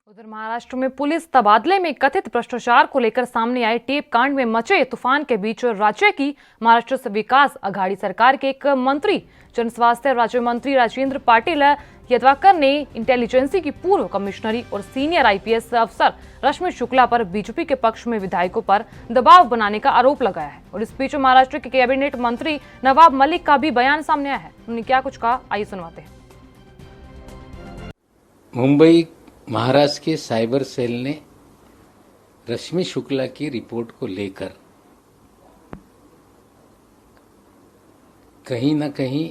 उधर महाराष्ट्र में पुलिस तबादले में कथित भ्रष्टाचार को लेकर सामने आए टेप कांड में मचे तूफान के बीच राज्य की महाराष्ट्र विकास आघाड़ी सरकार के एक मंत्री जन स्वास्थ्य राज्य मंत्री राजेंद्र पाटिल यदवाकर ने इंटेलिजेंसी की पूर्व कमिश्नरी और सीनियर आईपीएस अफसर रश्मि शुक्ला पर बीजेपी के पक्ष में विधायकों पर दबाव बनाने का आरोप लगाया है। और इस बीच महाराष्ट्र के कैबिनेट मंत्री नवाब मलिक का भी बयान सामने आया है। उन्होंने क्या कुछ कहा, आइए सुनवाते हैं। मुंबई महाराष्ट्र के साइबर सेल ने रश्मि शुक्ला की रिपोर्ट को लेकर कहीं न कहीं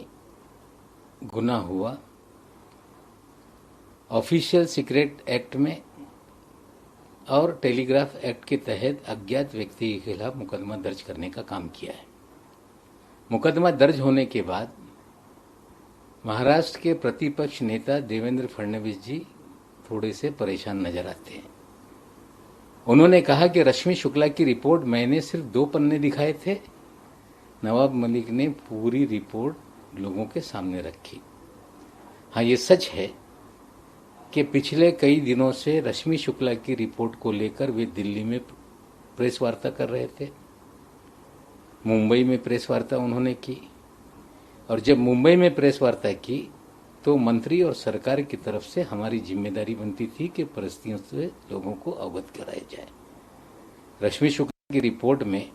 गुनाह हुआ। ऑफिशियल सीक्रेट एक्ट में और टेलीग्राफ एक्ट के तहत अज्ञात व्यक्ति के खिलाफ मुकदमा दर्ज करने का काम किया है। मुकदमा दर्ज होने के बाद महाराष्ट्र के प्रतिपक्ष नेता देवेंद्र फडणवीस जी थोड़े से परेशान नजर आते हैं। उन्होंने कहा कि रश्मि शुक्ला की रिपोर्ट मैंने सिर्फ 2 पन्ने दिखाए थे, नवाब मलिक ने पूरी रिपोर्ट लोगों के सामने रखी। हाँ, ये सच है कि पिछले कई दिनों से रश्मि शुक्ला की रिपोर्ट को लेकर वे दिल्ली में प्रेस वार्ता कर रहे थे। मुंबई में प्रेस वार्ता उन्होंने की और जब मुंबई में प्रेस वार्ता की तो मंत्री और सरकार की तरफ से हमारी जिम्मेदारी बनती थी कि परिस्थितियों से लोगों को अवगत कराया जाए। रश्मि शुक्ला की रिपोर्ट में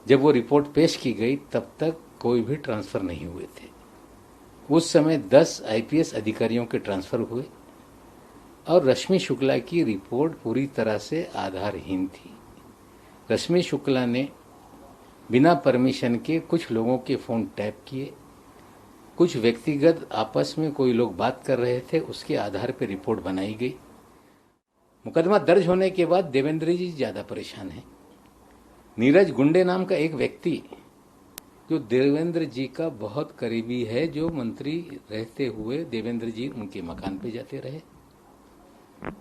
जब वो रिपोर्ट पेश की गई तब तक कोई भी ट्रांसफर नहीं हुए थे। उस समय 10 आईपीएस अधिकारियों के ट्रांसफर हुए और रश्मि शुक्ला की रिपोर्ट पूरी तरह से आधारहीन थी। रश्मि शुक्ला ने बिना परमिशन के कुछ लोगों के फोन टैप किए, कुछ व्यक्तिगत आपस में कोई लोग बात कर रहे थे, उसके आधार पर रिपोर्ट बनाई गई। मुकदमा दर्ज होने के बाद देवेंद्र जी ज्यादा परेशान हैं। नीरज गुंडे नाम का एक व्यक्ति जो देवेंद्र जी का बहुत करीबी है, जो मंत्री रहते हुए देवेंद्र जी उनके मकान पे जाते रहे,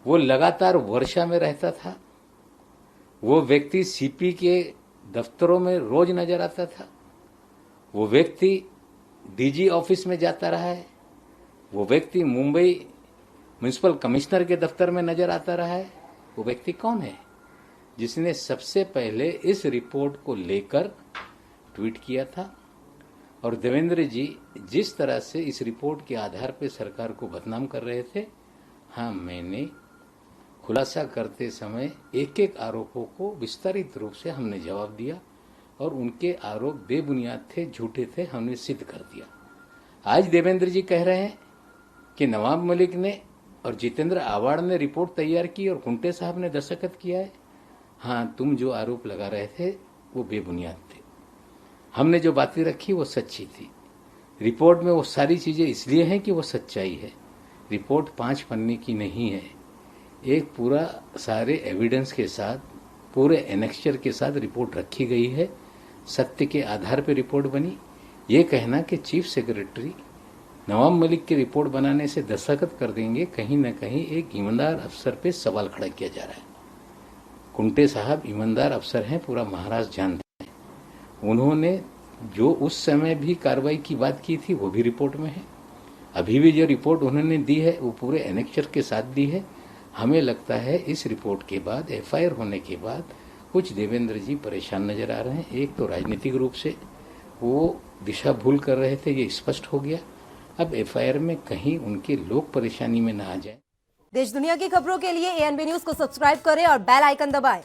वो लगातार वर्षा में रहता था। वो व्यक्ति सीपी के दफ्तरों में रोज नजर आता था। वो व्यक्ति डीजी ऑफिस में जाता रहा है। वो व्यक्ति मुंबई म्युनिसिपल कमिश्नर के दफ्तर में नजर आता रहा है। वो व्यक्ति कौन है जिसने सबसे पहले इस रिपोर्ट को लेकर ट्वीट किया था? और देवेंद्र जी जिस तरह से इस रिपोर्ट के आधार पर सरकार को बदनाम कर रहे थे, हाँ, मैंने खुलासा करते समय एक एक आरोपों को विस्तारित रूप से हमने जवाब दिया और उनके आरोप बेबुनियाद थे, झूठे थे, हमने सिद्ध कर दिया। आज देवेंद्र जी कह रहे हैं कि नवाब मलिक ने और जितेंद्र आवाड़ ने रिपोर्ट तैयार की और कुंटे साहब ने दस्तखत किया है। हाँ, तुम जो आरोप लगा रहे थे वो बेबुनियाद थे। हमने जो बातें रखी वो सच्ची थी। रिपोर्ट में वो सारी चीजें इसलिए हैं कि वो सच्चाई है। रिपोर्ट 5 पन्ने की नहीं है, एक पूरा सारे एविडेंस के साथ, पूरे एनेक्चर के साथ रिपोर्ट रखी गई है। सत्य के आधार पर रिपोर्ट बनी। ये कहना कि चीफ सेक्रेटरी नवाब मलिक की रिपोर्ट बनाने से दस्तखत कर देंगे, कहीं ना कहीं एक ईमानदार अफसर पे सवाल खड़ा किया जा रहा है। कुंटे साहब ईमानदार अफसर हैं, पूरा महाराष्ट्र जानते हैं। उन्होंने जो उस समय भी कार्रवाई की बात की थी वो भी रिपोर्ट में है। अभी भी जो रिपोर्ट उन्होंने दी है वो पूरे एनेक्चर के साथ दी है। हमें लगता है इस रिपोर्ट के बाद, एफआईआर होने के बाद, कुछ देवेंद्र जी परेशान नजर आ रहे हैं। एक तो राजनीतिक रूप से वो दिशा भूल कर रहे थे, ये स्पष्ट हो गया। अब एफआईआर में कहीं उनके लोग परेशानी में ना आ जाए। देश दुनिया की खबरों के लिए एएनबी न्यूज को सब्सक्राइब करें और बेल आइकन दबाएं।